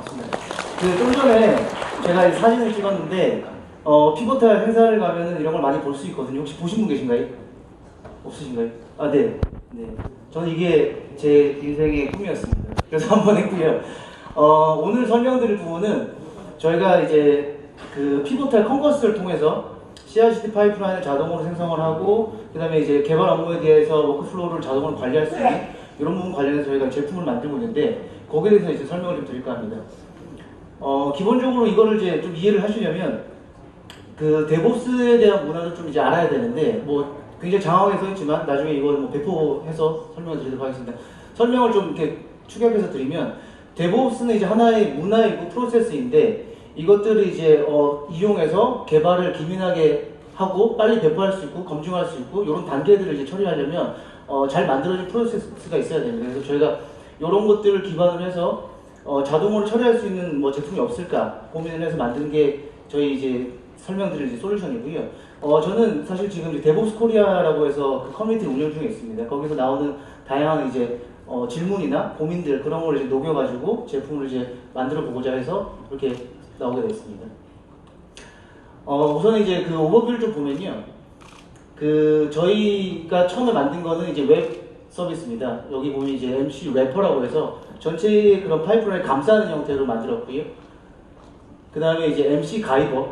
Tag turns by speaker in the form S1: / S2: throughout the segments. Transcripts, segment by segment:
S1: 맞습니다. 좀 전에 제가 이 사진을 찍었는데 피보탈 행사를 가면은 이런 걸 많이 볼 수 있거든요. 혹시 보신 분 계신가요? 없으신가요? 아, 네. 네. 저는 이게 제 인생의 꿈이었습니다. 그래서 한번 했고요. 오늘 설명드릴 부분은 저희가 이제 그 피보탈 컨커스를 통해서 CI/CD 파이프라인을 자동으로 생성을 하고, 그 다음에 이제 개발 업무에 대해서 워크플로우를 자동으로 관리할 수 있는 이런 부분 관련해서 저희가 제품을 만들고 있는데, 거기에 대해서 이제 설명을 좀 드릴까 합니다. 기본적으로 이거를 이제 좀 이해를 하시려면 그 데브옵스에 대한 문화를 좀 이제 알아야 되는데, 뭐 굉장히 장황하게 써 있지만 나중에 이걸 뭐 배포해서 설명을 드리도록 하겠습니다. 설명을 좀 이렇게 축약해서 드리면, 데브옵스는 이제 하나의 문화이고 프로세스인데, 이것들을 이제 이용해서 개발을 기민하게 하고 빨리 배포할 수 있고 검증할 수 있고 이런 단계들을 이제 처리하려면 잘 만들어진 프로세스가 있어야 됩니다. 그래서 저희가 이런 것들을 기반으로 해서 자동으로 처리할 수 있는 뭐 제품이 없을까 고민을 해서 만든 게 저희 이제 설명드릴 이제 솔루션이고요. 저는 사실 지금 이제 데브옵스 코리아라고 해서 그 커뮤니티를 운영 중에 있습니다. 거기서 나오는 다양한 이제 질문이나 고민들 그런 걸 이제 녹여가지고 제품을 이제 만들어 보고자 해서 이렇게 나오게 됐습니다. 우선 이제 그 오버뷰를 좀 보면요. 그 저희가 처음에 만든 거는 이제 웹 서비스입니다. 여기 보면 이제 MC 래퍼라고 해서 전체 그런 파이프라인을 감싸는 형태로 만들었고요. 그 다음에 이제 MC 가이버.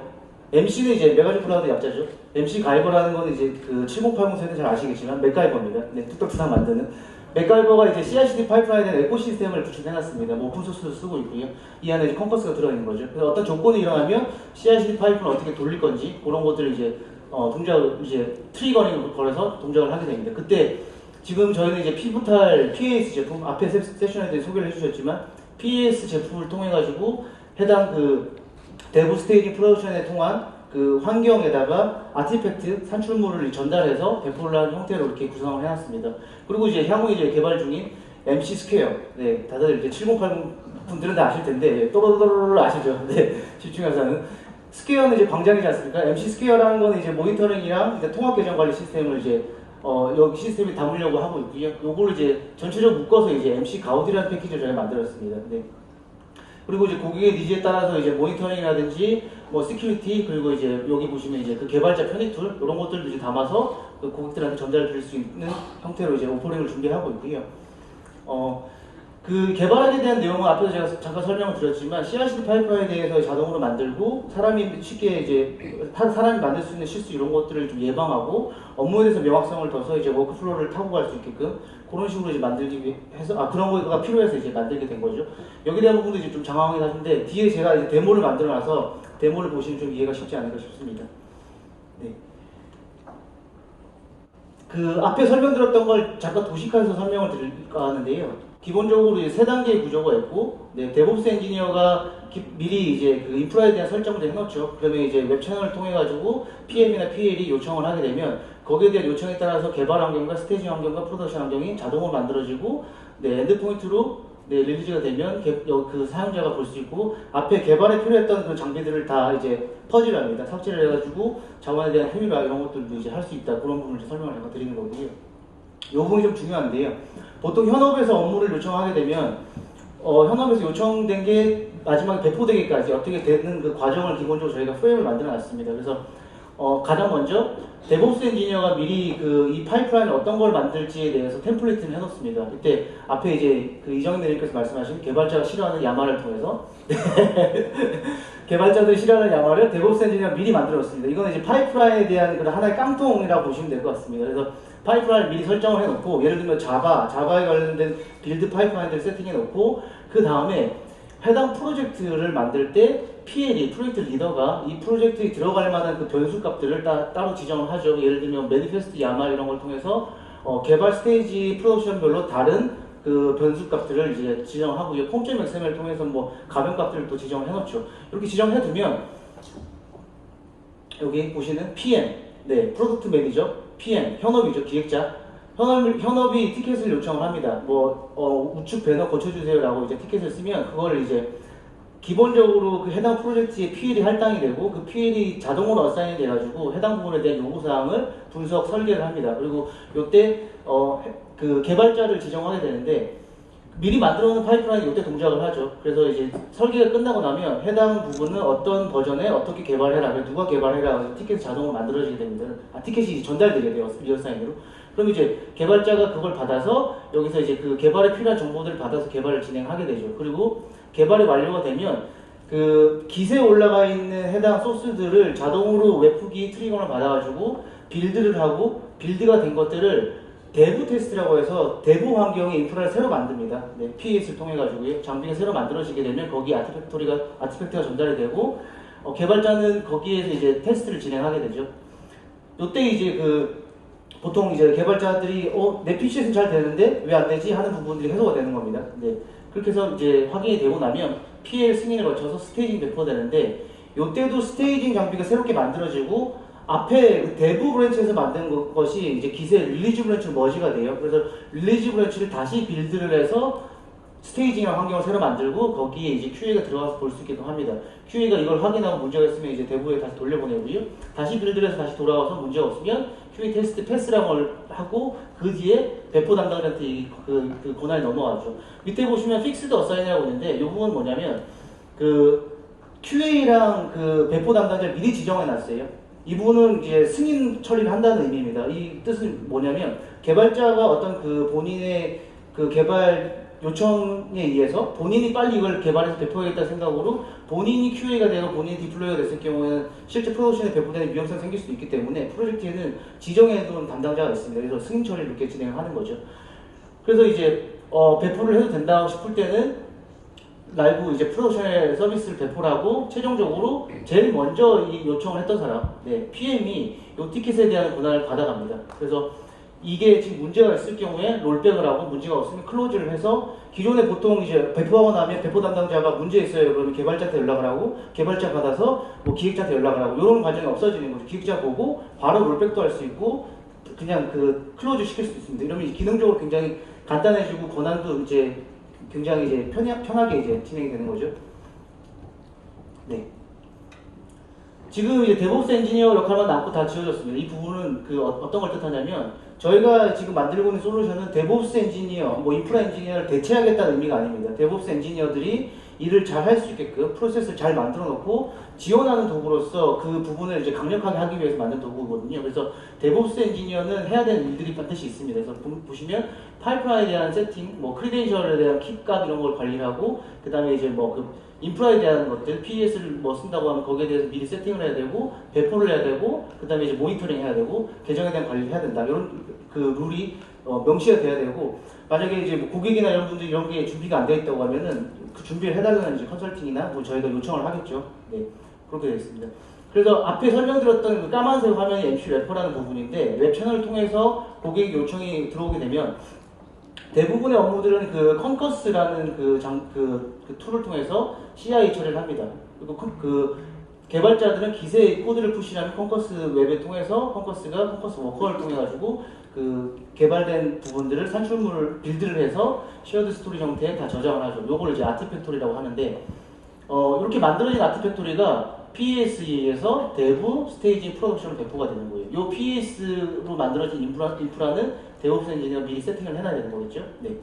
S1: MC는 이제 메가지 클라우드 약자죠. MC 가이버라는 거는 이제 그 7080 세대 잘 아시겠지만 맥가이버입니다. 네, 뚝딱뚝딱 만드는. 맥가이버가 이제 CI/CD 파이프라인의 에코시스템을 구축해놨습니다. 뭐 오픈소스도 쓰고 있고요. 이 안에 이제 컨커스가 들어있는 거죠. 그래서 어떤 조건이 일어나면 CI/CD 파이프를 어떻게 돌릴 건지 그런 것들을 이제 동작을 이제 트리거링을 걸어서 동작을 하게 됩니다. 그때 지금 저희는 이제 피보탈 PAS 제품 앞에 세션에 소개를 해주셨지만 PAS 제품을 통해 가지고 해당 그 데브 스테이지 프로덕션에 통한 그 환경에다가 아티팩트 산출물을 전달해서 배포를 하는 형태로 이렇게 구성을 해놨습니다. 그리고 이제 향후 이제 개발 중인 MC 스퀘어, 네, 다들 이제 7080 분들은 다 아실 텐데 또로로로로 아시죠? 네, 집중해서 하는 스퀘어는 이제 광장이지 않습니까? MC 스퀘어라는 건 이제 모니터링이랑 이제 통합 계정 관리 시스템을 이제 여기 시스템에 담으려고 하고 있고요. 요거를 이제 전체적으로 묶어서 이제 MC 가우디라는 패키지를 저희가 만들었습니다. 네. 그리고 이제 고객의 니즈에 따라서 이제 모니터링이라든지 뭐 시큐리티 그리고 이제 여기 보시면 이제 그 개발자 편의 툴 이런 것들도 이제 담아서 그 고객들한테 전달해 드릴 수 있는 형태로 이제 오퍼링을 준비하고 있고요. 그 개발하게 대한 내용은 앞에서 제가 잠깐 설명을 드렸지만 CI/CD 파이프라인에 대해서 자동으로 만들고 사람이 쉽게 이제 사람이 만들 수 있는 실수 이런 것들을 좀 예방하고 업무에 대해서 명확성을 둬서 이제 워크플로우를 타고 갈 수 있게끔 그런 식으로 이제 만들기 위해서 그런 거가 필요해서 이제 만들게 된 거죠. 여기에 대한 부분도 이제 좀 장황하긴 하는데 뒤에 제가 이제 데모를 만들어놔서 데모를 보시면 좀 이해가 쉽지 않을까 싶습니다. 네. 그 앞에 설명드렸던 걸 잠깐 도식화해서 설명을 드릴까 하는데요. 기본적으로 이제 세 단계의 구조가 있고, 네, 데브옵스 엔지니어가 미리 이제 그 인프라에 대한 설정을 해놓죠. 그러면 이제 웹 채널을 통해 가지고 PM이나 PL이 요청을 하게 되면 거기에 대한 요청에 따라서 개발 환경과 스테이지 환경과 프로덕션 환경이 자동으로 만들어지고, 네, 엔드포인트로 네, 릴리즈가 되면 그 사용자가 볼 수 있고 앞에 개발에 필요했던 그 장비들을 다 이제 퍼즐을 합니다. 삭제를 해가지고 자원에 대한 효율화 이런 것들도 이제 할 수 있다. 그런 부분을 설명을 제가 드리는 거고요. 이 부분이 좀 중요한데요. 보통 현업에서 업무를 요청하게 되면 현업에서 요청된 게 마지막에 배포되기까지 어떻게 되는 그 과정을 기본적으로 저희가 프레임을 만들어 놨습니다. 그래서 가장 먼저 데브옵스 엔지니어가 미리 그 이 파이프라인을 어떤 걸 만들지에 대해서 템플릿을 해놓습니다. 이때 앞에 이제 그 이정인 대리께서 말씀하신 개발자가 싫어하는 야마를 통해서 개발자들이 싫어하는 야마를 데브옵스 엔지니어가 미리 만들어놨습니다. 이거는 이제 파이프라인에 대한 그런 하나의 깡통이라고 보시면 될 것 같습니다. 그래서 파이프라인을 미리 설정을 해놓고 예를 들면 자바에 관련된 빌드 파이프라인들을 세팅해놓고 그 다음에 해당 프로젝트를 만들 때 PL이 프로젝트 리더가 이 프로젝트에 들어갈 만한 그 변수 값들을 따로 지정을 하죠. 예를 들면 매니페스트 야마 이런 걸 통해서 개발 스테이지 프로덕션별로 다른 그 변수 값들을 이제 지정하고요. 폼.xml을 통해서 뭐 가변 값들을 또 지정을 해놓죠. 이렇게 지정해 두면 여기 보시는 PM, 네, 프로덕트 매니저, PM, 현업이죠, 기획자. 현업이 티켓을 요청을 합니다. 우측 배너 고쳐주세요라고 이제 티켓을 쓰면 그걸 이제 기본적으로 그 해당 프로젝트의 PL이 할당이 되고 그 PL이 자동으로 어사인이 돼가지고 해당 부분에 대한 요구사항을 분석 설계를 합니다. 그리고 이때 그 개발자를 지정하게 되는데 미리 만들어 놓은 파이프라인이 이때 동작을 하죠. 그래서 이제 설계가 끝나고 나면 해당 부분은 어떤 버전에 어떻게 개발해라, 그래서 누가 개발해라, 그래서 티켓이 자동으로 만들어지게 됩니다. 티켓이 전달되게 돼요, 리얼타임으로. 그럼 이제 개발자가 그걸 받아서 여기서 이제 그 개발에 필요한 정보들을 받아서 개발을 진행하게 되죠. 그리고 개발이 완료가 되면 그 기세에 올라가 있는 해당 소스들을 자동으로 웹후기 트리거를 받아가지고 빌드를 하고, 빌드가 된 것들을 대부 테스트라고 해서 대부 환경의 인프라를 새로 만듭니다. 네, PAS를 통해 가지고요. 장비가 새로 만들어지게 되면 거기 아티팩트가 전달이 되고, 개발자는 거기에서 이제 테스트를 진행하게 되죠. 이때 이제 보통 이제 개발자들이 내 PC에서는 잘 되는데 왜 안 되지 하는 부분들이 해소가 되는 겁니다. 네, 그렇게 해서 이제 확인이 되고 나면 PL 승인을 거쳐서 스테이징 배포되는데, 이때도 스테이징 장비가 새롭게 만들어지고 앞에 그 대부 브랜치에서 만든 것이 이제 기세 릴리즈 브랜치로 머지가 돼요. 그래서 릴리즈 브랜치를 다시 빌드를 해서 스테이징이랑 환경을 새로 만들고 거기에 이제 QA가 들어가서 볼 수 있게끔 합니다. QA가 이걸 확인하고 문제가 있으면 이제 대부에 다시 돌려보내고요. 다시 빌드를 해서 다시 돌아와서 문제가 없으면 QA 테스트 패스라고 하고 그 뒤에 배포 담당자한테 그 권한이 넘어가죠. 밑에 보시면 픽스드 어사인이라고 있는데 이 부분은 뭐냐면 그 QA랑 그 배포 담당자를 미리 지정해 놨어요. 이 부분은 이제 승인 처리를 한다는 의미입니다. 이 뜻은 뭐냐면 개발자가 어떤 그 본인의 그 개발 요청에 의해서 본인이 빨리 이걸 개발해서 배포하겠다 생각으로 본인이 QA가 되고 본인이 디플로이가 됐을 경우에는 실제 프로덕션에 배포되는 위험성이 생길 수도 있기 때문에 프로젝트에는 지정해둔 담당자가 있습니다. 그래서 승인 처리를 이렇게 진행하는 거죠. 그래서 이제 배포를 해도 된다고 싶을 때는 라이브 이제 프로덕션의 서비스를 배포를 하고 최종적으로 제일 먼저 이 요청을 했던 사람, PM이 이 티켓에 대한 권한을 받아갑니다. 그래서 이게 지금 문제가 있을 경우에 롤백을 하고 문제가 없으면 클로즈를 해서 기존에 보통 이제 배포하고 나면 배포 담당자가 문제 있어요. 그러면 개발자한테 연락을 하고 개발자 받아서 뭐 기획자한테 연락을 하고 이런 과정이 없어지는 거죠. 기획자 보고 바로 롤백도 할 수 있고 그냥 그 클로즈 시킬 수 있습니다. 이러면 기능적으로 굉장히 간단해지고 권한도 이제 굉장히 이제 편하게 이제 진행이 되는 거죠. 네. 지금 이제 데브옵스 엔지니어 역할만 남고 다 지워졌습니다. 이 부분은 어떤 걸 뜻하냐면 저희가 지금 만들고 있는 솔루션은 데브옵스 엔지니어, 뭐 인프라 엔지니어를 대체하겠다는 의미가 아닙니다. 데브옵스 엔지니어들이 일을 잘 할 수 있게끔 프로세스를 잘 만들어 놓고 지원하는 도구로서 그 부분을 이제 강력하게 하기 위해서 만든 도구거든요. 그래서 데브옵스 엔지니어는 해야 되는 일들이 반드시 있습니다. 그래서 보시면 파이프라인에 대한 세팅, 뭐 크리덴셜에 대한 킥값 이런 걸 관리하고 그 다음에 이제 뭐 인프라에 대한 것들, PES를 뭐 쓴다고 하면 거기에 대해서 미리 세팅을 해야 되고 배포를 해야 되고 그 다음에 이제 모니터링 해야 되고 계정에 대한 관리를 해야 된다. 이런 그 룰이 명시가 돼야 되고, 만약에 이제 뭐 고객이나 이런 분들이 이런 게 준비가 안 되어 있다고 하면은 그 준비를 해달라는 이제 컨설팅이나 뭐 저희가 요청을 하겠죠. 네, 그렇게 되어 있습니다. 그래서 앞에 설명드렸던 그 까만색 화면이 MC 래퍼라는 부분인데 웹 채널을 통해서 고객 요청이 들어오게 되면 대부분의 업무들은 그 컨커스라는 그 툴을 통해서 CI 처리를 합니다. 그리고 그 개발자들은 기세의 코드를 푸시하면 컨커스 웹을 통해서 컨커스가 컨커스 워커를 통해 가지고 그 개발된 부분들을 산출물을 빌드를 해서 쉐어드 스토리 형태에 다 저장을 하죠. 요걸 이제 아티팩토리라고 하는데 이렇게 만들어진 아티팩토리가 PES에서 대부 스테이지 프로덕션 배포가 되는 거예요. 요 PES로 만들어진 인프라는 데브옵스 엔지니어 미리 세팅을 해놔야 되는 거겠죠. 네,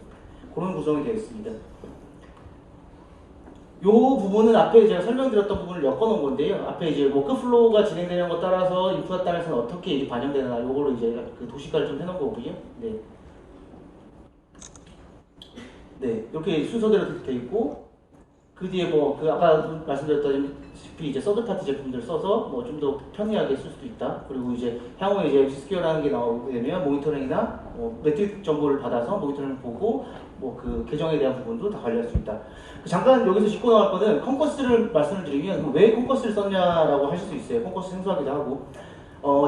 S1: 그런 구성이 되어 있습니다. 요 부분은 앞에 제가 설명드렸던 부분을 엮어놓은 건데요. 앞에 이제 워크플로우가 진행되는 것 따라서 인프라 따라서는 어떻게 이제 반영되나 요거로 이제 그 도시화를 좀 해놓은 거고요. 네. 네, 이렇게 순서대로 되어 있고, 그 뒤에 뭐 그 아까 말씀드렸다시피 이제 서드 파티 제품들 써서 뭐 좀 더 편리하게 쓸 수도 있다. 그리고 이제 향후에 이제 MC 스퀘어라는 게 나오게 되면 모니터링이나 매트릭 정보를 받아서 모니터링을 보고 뭐 그 계정에 대한 부분도 다 관리할 수 있다. 잠깐 여기서 짚고 나갈 거는 컨커스를 말씀을 드리면 왜 컨커스를 썼냐라고 하실 수 있어요. 컨커스 생소하기도 하고.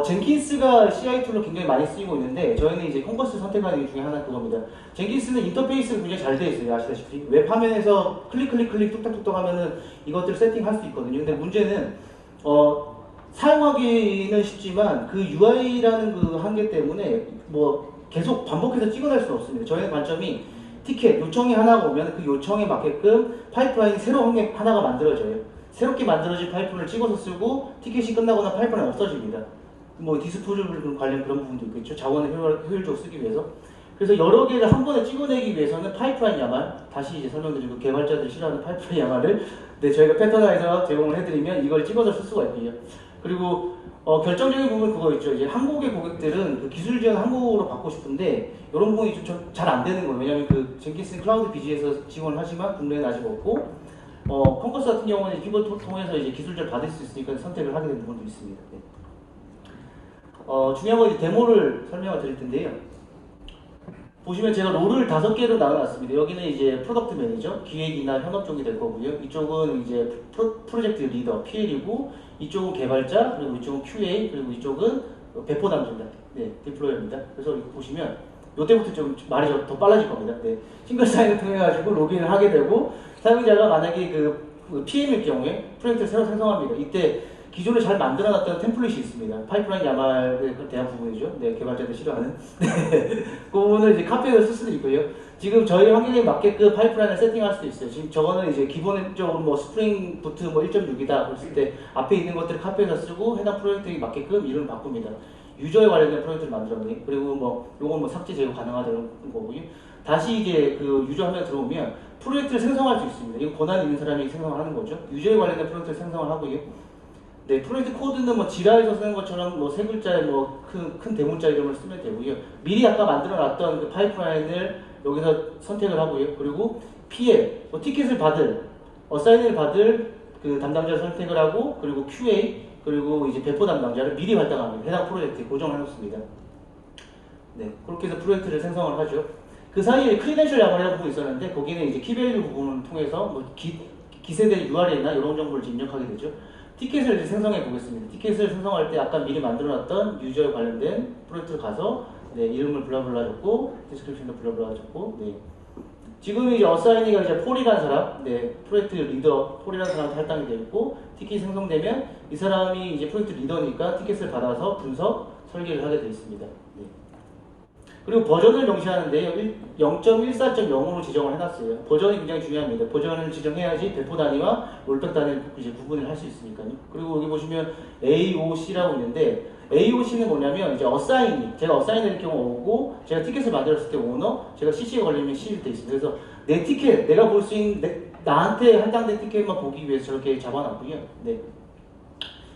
S1: 젠킨스가 CI 툴로 굉장히 많이 쓰이고 있는데 저희는 이제 컨커스 선택하는 이유 중에 하나 그겁니다. 젠킨스는 인터페이스가 굉장히 잘 되어 있어요. 아시다시피 웹 화면에서 클릭 뚝딱뚝딱 하면은 이것들을 세팅할 수 있거든요. 근데 문제는 사용하기는 쉽지만 그 UI라는 그 한계 때문에 뭐 계속 반복해서 찍어낼 수는 없습니다. 저희의 관점이 티켓 요청이 하나가 오면 그 요청에 맞게끔 파이프라인이 새로 하나가 만들어져요. 새롭게 만들어진 파이프를 찍어서 쓰고 티켓이 끝나거나 파이프라인 없어집니다. 뭐 디스포저블 관련 그런 부분도 있겠죠. 자원을 효율적으로 쓰기 위해서. 그래서 여러 개를 한 번에 찍어내기 위해서는 파이프라인 야말, 다시 이제 설명드리고 개발자들이 싫어하는 파이프라인 야말을 네, 저희가 패턴화해서 제공을 해드리면 이걸 찍어서 쓸 수가 있고요. 그리고 결정적인 부분 그거 있죠. 이제 한국의 고객들은 그 기술 지원 한국어로 받고 싶은데 이런 부분이 좀 잘 안 되는 거예요. 왜냐하면 그 젠킨스 클라우드 비지에서 지원을 하지만 국내는 아직 없고 컴커스 같은 경우는 키보드 통해서 이제 기술자를 받을 수 있으니까 선택을 하게 되는 부분도 있습니다. 네. 중요한 건 이제 데모를 설명을 드릴 텐데요. 보시면 제가 롤을 5개로 나눠놨습니다. 여기는 이제 프로덕트 매니저, 기획이나 현업 쪽이 될 거고요. 이쪽은 이제 프로젝트 리더, PL이고, 이쪽은 개발자, 그리고 이쪽은 QA, 그리고 이쪽은 배포 담당자, 네, 디플로이어입니다. 그래서 이거 보시면 이때부터 좀 말이 더 빨라질 겁니다. 네, 싱글 사인을 통해 가지고 로그인을 하게 되고, 사용자가 만약에 그 PM일 경우에 프로젝트를 새로 생성합니다. 이때 기존에 잘 만들어놨던 템플릿이 있습니다. 파이프라인 야말에 대한 부분이죠. 네, 개발자들 싫어하는. 네, 그 부분을 이제 카피해서 쓸 수도 있고요. 지금 저희 환경에 맞게끔 파이프라인을 세팅할 수도 있어요. 지금 저거는 이제 기본적으로 뭐 스프링 부트 뭐 1.6이다 그랬을 때 앞에 있는 것들을 카피해서 쓰고 해당 프로젝트에 맞게끔 이름을 바꿉니다. 유저에 관련된 프로젝트를 만들었네. 그리고 뭐 요건 뭐 삭제 제거 가능하다는 거고요. 다시 이제 그 유저 화면 들어오면 프로젝트를 생성할 수 있습니다. 이거 권한 있는 사람이 생성을 하는 거죠. 유저에 관련된 프로젝트를 생성을 하고요. 네, 프로젝트 코드는 뭐 지라에서 쓰는 것처럼 뭐 세 글자의 뭐 큰 대문자 이름을 쓰면 되고요. 미리 아까 만들어놨던 그 파이프라인을 여기서 선택을 하고요. 그리고 PL, 뭐 티켓을 받을, 어사인을 받을 그 담당자를 선택을 하고, 그리고 QA, 그리고 이제 배포 담당자를 미리 발당합니다. 해당 프로젝트에 고정을 해놓습니다. 네, 그렇게 해서 프로젝트를 생성을 하죠. 그 사이에 크리덴셜 야말이라는 부분이 있었는데, 거기는 이제 키밸류 부분을 통해서 뭐 기세대 URL이나 이런 정보를 입력하게 되죠. 티켓을 이제 생성해 보겠습니다. 티켓을 생성할 때 아까 미리 만들어놨던 유저에 관련된 프로젝트를 가서 네, 이름을 블라블라 줬고 디스크립션도 블라블라 줬고 네. 지금 이제 어사이니가 이제 폴이라는 사람, 네, 프로젝트 리더 폴이라는 사람한테 할당이 되어 있고 티켓이 생성되면 이 사람이 이제 프로젝트 리더니까 티켓을 받아서 분석, 설계를 하게 되어 있습니다. 네. 그리고 버전을 명시하는데요. 0.14.0으로 지정을 해놨어요. 버전이 굉장히 중요합니다. 버전을 지정해야지 배포 단위와 롤백 단위를 이제 구분을 할 수 있으니까요. 그리고 여기 보시면 AOC라고 있는데 AOC는 뭐냐면 이제 어사인이 제가 어사인일 경우 오고 제가 티켓을 만들었을 때 오너, 제가 CC가 걸리면 C일 때 있습니다. 그래서 내 티켓, 내가 볼 수 있는 나한테 할당된 티켓만 보기 위해서 저렇게 잡아놨고요. 네.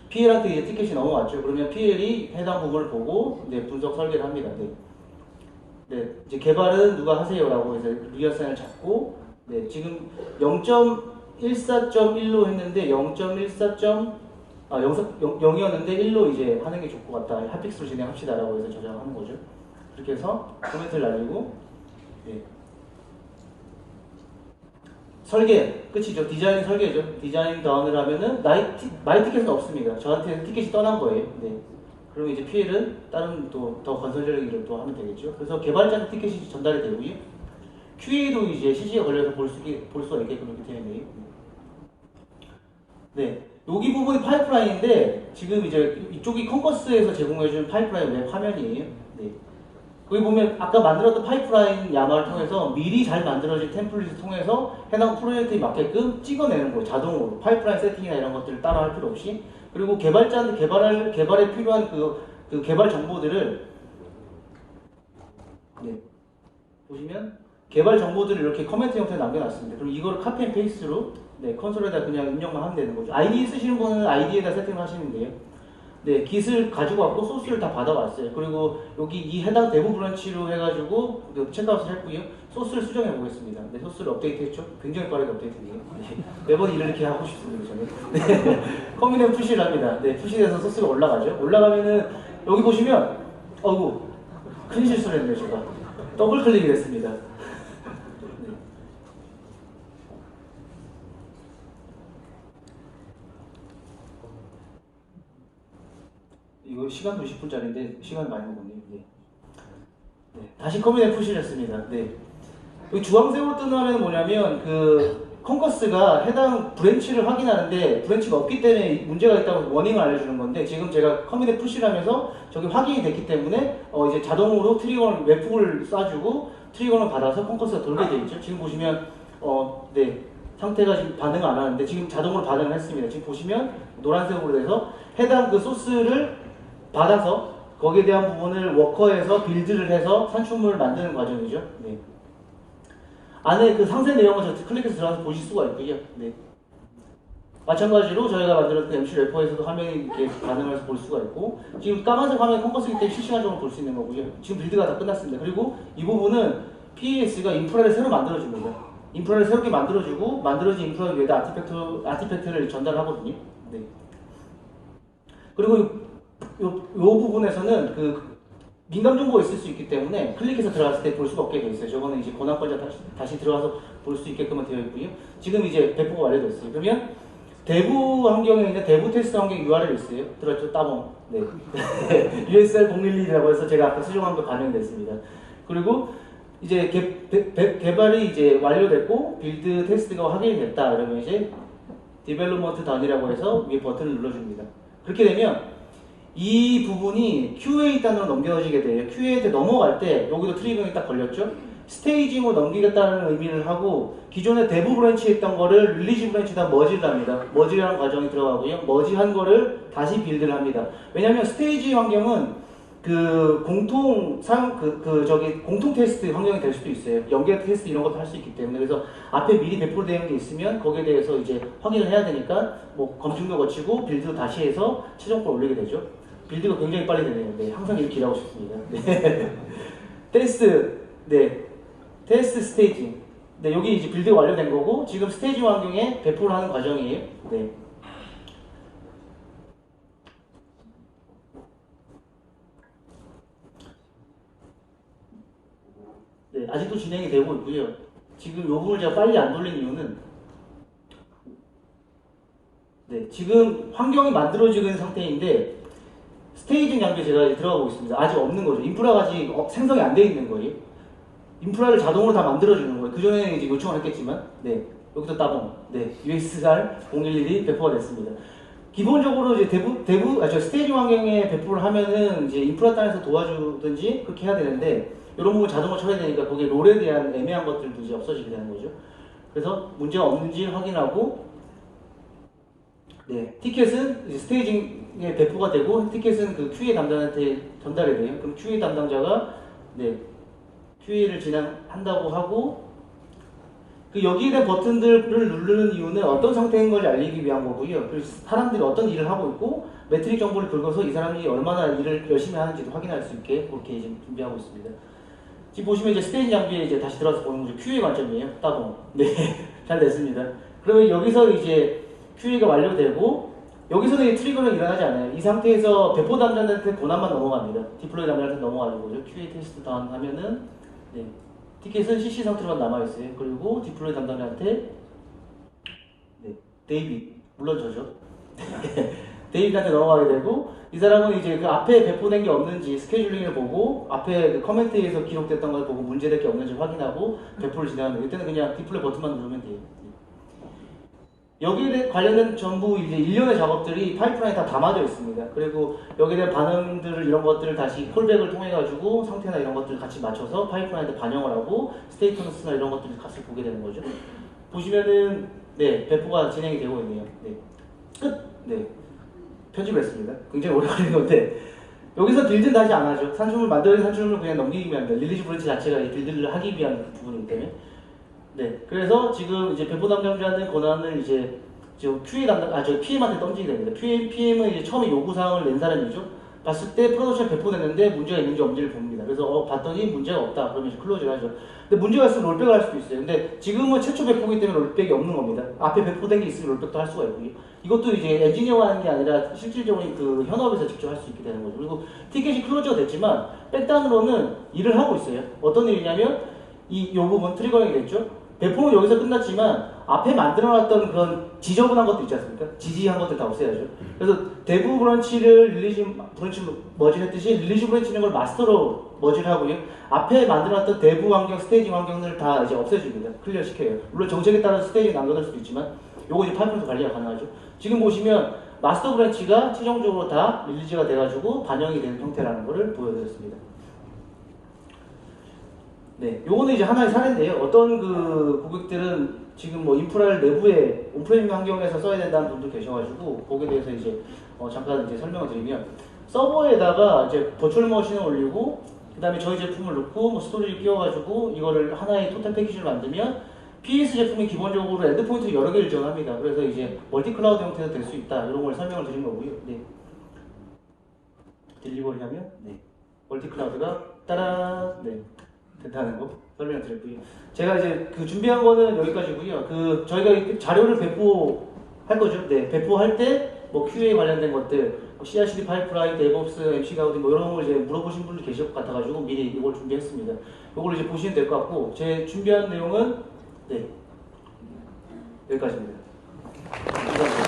S1: PL한테 이제 티켓이 넘어왔죠. 그러면 PL이 해당 부분을 보고 네, 분석 설계를 합니다. 네. 네, 이제 개발은 누가 하세요라고 해서 리얼사인을 잡고 네, 지금 0.14.1로 했는데 0이었는데 1로 이제 하는 게 좋을 것 같다. 핫픽스로 진행합시다라고 해서 저장하는 거죠. 그렇게 해서 코멘트를 날리고 네. 설계 끝이죠. 디자인 설계죠. 디자인 다운을 하면은 마이 티켓은 없습니다. 저한테는 티켓이 떠난 거예요. 네. 그러면 이제 PL은 다른 또 더 건설적인 일을 또 하면 되겠죠. 그래서 개발자한테 티켓이 전달이 되고요. QA도 이제 CC가 걸려서 볼 수가 있게끔 이렇게 되네요. 네, 여기 부분이 파이프라인인데 지금 이제 이쪽이 컴커스에서 제공해준 파이프라인 웹 화면이에요. 네. 거기 보면 아까 만들었던 파이프라인 야마를 통해서 미리 잘 만들어진 템플릿을 통해서 해당 프로젝트에 맞게끔 찍어내는 거예요. 자동으로 파이프라인 세팅이나 이런 것들을 따라 할 필요 없이. 그리고 개발자한테 개발에 필요한 그 개발 정보들을 네, 보시면 개발 정보들을 이렇게 커멘트 형태로 남겨놨습니다. 그럼 이거를 카피 앤 페이스트로 네, 컨솔에다 그냥 입력만 하면 되는 거죠. IDE 쓰시는 분은 ID에다 세팅을 하시는데요. 네, 깃을 가지고 왔고 소스를 다 받아왔어요. 그리고 여기 이 해당 대부 브런치로 해가지고 체크아웃을 했고요. 소스를 수정해 보겠습니다. 네, 소스를 업데이트했죠. 굉장히 빠르게 업데이트해요. 네, 매번 이렇게 하고 싶습니다. 저는. 네, 커뮤니티 푸시를 합니다. 네, 푸시돼서 소스가 올라가죠. 올라가면은 여기 보시면 어구 큰 실수를 했네요. 제가 더블 클릭이 됐습니다. 이거 시간도 20분짜리인데 시간 많이 먹었네요. 네. 네. 다시 커뮤니티 푸시를 했습니다. 네. 여기 주황색으로 뜨는 화면은 뭐냐면 그 컨커스가 해당 브랜치를 확인하는데 브랜치가 없기 때문에 문제가 있다고 워닝을 알려주는 건데 지금 제가 커뮤니티 푸시를 하면서 저게 확인이 됐기 때문에 이제 자동으로 트리거를 웹훅을 쏴주고 트리거를 받아서 컨커스가 돌게 돼 있죠. 지금 보시면 네. 상태가 지금 반응을 안 하는데 지금 자동으로 반응을 했습니다. 지금 보시면 노란색으로 돼서 해당 그 소스를 받아서 거기에 대한 부분을 워커에서 빌드를 해서 산출물을 만드는 과정이죠. 네. 안에 그 상세 내용을 저 클릭해서 들어가서 보실 수가 있고요. 네. 마찬가지로 저희가 만들었던 MC 래퍼에서도 화면이 이렇게 반응해서 볼 수가 있고, 지금 까만색 화면 컴퍼스기 때문에 실시간적으로 볼 수 있는 거고요. 지금 빌드가 다 끝났습니다. 그리고 이 부분은 PAS가 인프라를 새로 만들어줍니다. 인프라를 새롭게 만들어주고, 만들어진 인프라 위에다 아티팩트를 전달하거든요. 네. 그리고 요 부분에서는 그 민감 정보가 있을 수 있기 때문에 클릭해서 들어갔을 때 볼 수가 없게 되어 있어요. 저거는 이제 권한권자 다시 들어가서 볼 수 있게끔 되어 있고요. 지금 이제 배포가 완료됐어요. 그러면 대부 환경에 있는 대부 테스트 환경 URL이 있어요. 들었죠? 따봉. 네. USR 011이라고 해서 제가 아까 수정한 거 반영됐습니다. 그리고 이제 개발이 이제 완료됐고 빌드 테스트가 확인이 됐다. 그러면 이제 디벨롭먼트 단이라고 해서 위에 버튼을 눌러줍니다. 그렇게 되면 이 부분이 QA 단으로 넘겨지게 돼요. QA한테 넘어갈 때 여기도 트리거링이 딱 걸렸죠? 스테이징으로 넘기겠다는 의미를 하고 기존에 대부 브랜치에 있던 거를 릴리즈 브랜치에다 머지를 합니다. 머지라는 과정이 들어가고요. 머지한 거를 다시 빌드를 합니다. 왜냐하면 스테이지 환경은 그 공통 테스트 환경이 될 수도 있어요. 연계 테스트 이런 것도 할 수 있기 때문에 그래서 앞에 미리 배포되는 게 있으면 거기에 대해서 이제 확인을 해야 되니까 뭐 검증도 거치고 빌드도 다시 해서 최종적으로 올리게 되죠. 빌드가 굉장히 빨리 되네요. 네, 항상 이렇게 일하고 싶습니다. 네. 테스트 스테이징. 네, 여기 이제 빌드가 완료된 거고 지금 스테이지 환경에 배포를 하는 과정이에요. 네. 네, 아직도 진행이 되고 있고요. 지금 이 부분을 제가 빨리 안 돌린 이유는 네, 지금 환경이 만들어지고 있는 상태인데 스테이징 장비에 제가 이제 들어가고 있습니다. 아직 없는 거죠. 인프라가 아직 생성이 안 돼 있는 거예요. 인프라를 자동으로 다 만들어주는 거예요. 그전에 이제 요청을 했겠지만, 네. 여기도 따봉. 네. USR 011이 배포가 됐습니다. 기본적으로 이제 스테이지 환경에 배포를 하면은 이제 인프라 단에서 도와주든지 그렇게 해야 되는데, 이런 부분 자동으로 처리해야 되니까 거기에 롤에 대한 애매한 것들도 이제 없어지게 되는 거죠. 그래서 문제가 없는지 확인하고, 네. 티켓은 이제 스테이징에 배포가 되고, 티켓은 그 QA 담당자한테 전달이 돼요. 그럼 QA 담당자가, 네. QA를 진행한다고 하고 그 여기에 대한 버튼들을 누르는 이유는 어떤 상태인 걸 알리기 위한 거고요. 그리고 사람들이 어떤 일을 하고 있고 매트릭 정보를 긁어서 이 사람이 얼마나 일을 열심히 하는지도 확인할 수 있게 그렇게 지금 준비하고 있습니다. 지금 보시면 이제 스테이지 장비에 이제 다시 들어가서 보는 거죠. QA 관점이에요. 따봉. 네, 잘 됐습니다. 그러면 여기서 이제 QA가 완료되고 여기서는 이 트리거는 일어나지 않아요. 이 상태에서 배포 담당자한테 권한만 넘어갑니다. 디플로이 담당자한테 넘어가는 거죠. QA 테스트 다운 하면은 네. 티켓은 CC 상태로만 남아있어요. 그리고 디플로이 담당자한테 네. 데이빗, 물론 저죠. 데이빗한테 넘어가게 되고 이 사람은 이제 그 앞에 배포된 게 없는지 스케줄링을 보고 앞에 그 커멘트에서 기록됐던 걸 보고 문제될 게 없는지 확인하고 배포를 진행합니다. 이때는 그냥 디플로이 버튼만 누르면 돼요. 여기에 관련된 전부 이제 일련의 작업들이 파이프라인에 다 담아져 있습니다. 그리고 여기에 대한 반응들을 이런 것들을 다시 콜백을 통해 가지고 상태나 이런 것들을 같이 맞춰서 파이프라인에 반영을 하고 스테이터스나 이런 것들을 같이 보게 되는 거죠. 보시면은 네 배포가 진행이 되고 있네요. 네 끝. 네 편집을 했습니다. 굉장히 오래 걸린 건데 여기서 빌드는 다시 안 하죠. 산출물 만들어진 산출물을 그냥 넘기기만 합니다. 릴리즈 브랜치 자체가 이 빌드를 하기 위한 부분이기 때문에. 네, 그래서 지금 이제 배포 담당자는 권한을 이제 지금 QA PM한테 던지게 됩니다. PM은 이제 처음에 요구사항을 낸 사람이죠. 봤을 때 프로덕션 배포됐는데 문제가 있는지 없는지를 봅니다. 그래서 봤더니 문제가 없다. 그러면 이제 클로즈를 하죠. 근데 문제가 있으면 롤백을 할 수도 있어요. 근데 지금은 최초 배포기 때문에 롤백이 없는 겁니다. 앞에 배포된 게 있으면 롤백도 할 수가 있고요. 이것도 이제 엔지니어가 하는 게 아니라 실질적으로 그 현업에서 직접 할 수 있게 되는 거죠. 그리고 티켓이 클로즈가 됐지만 백단으로는 일을 하고 있어요. 어떤 일이냐면 요 부분 트리거링이 됐죠. 배포는 여기서 끝났지만 앞에 만들어놨던 그런 지저분한 것도 있지 않습니까? 지지한 것들 다 없애야죠. 그래서 대부 브런치를 릴리즈 브런치 머지했듯이 릴리즈 브런치는 걸 마스터로 머지를 하고요. 앞에 만들어놨던 대부 환경, 스테이지 환경들을 다 이제 없애줍니다. 클리어 시켜요. 물론 정책에 따라서 스테이지 남겨둘 수도 있지만 요거 이제 파이프에서 관리가 가능하죠. 지금 보시면 마스터 브런치가 최종적으로 다 릴리즈가 돼가지고 반영이 되는 형태라는 것을 보여드렸습니다. 네, 요거는 이제 하나의 사례인데요. 어떤 그 고객들은 지금 뭐 인프라를 내부에 온프레임 환경에서 써야 된다는 분도 계셔가지고 거기에 대해서 이제 잠깐 이제 설명을 드리면 서버에다가 이제 버추얼 머신을 올리고 그다음에 저희 제품을 넣고 뭐 스토리를 끼워가지고 이거를 하나의 토탈 패키지를 만들면 PS 제품이 기본적으로 엔드포인트를 여러 개를 지원합니다. 그래서 이제 멀티 클라우드 형태도 될 수 있다 이런 걸 설명을 드린 거고요. 네. 딜리버리 하면 네. 멀티 클라우드가 따라 네. 된다는 거 설명을 드렸고요. 제가 이제 그 준비한 거는 여기까지고요. 그 저희가 자료를 배포할 거죠. 네, 배포할 때 뭐 QA 관련된 것들, 뭐 CI/CD 파이프라인, 데브옵스, MC 가우디 뭐 이런 걸 이제 물어보신 분들 계실 것 같아가지고 미리 이걸 준비했습니다. 이걸 이제 보시면 될 것 같고 제 준비한 내용은 네 여기까지입니다. 감사합니다.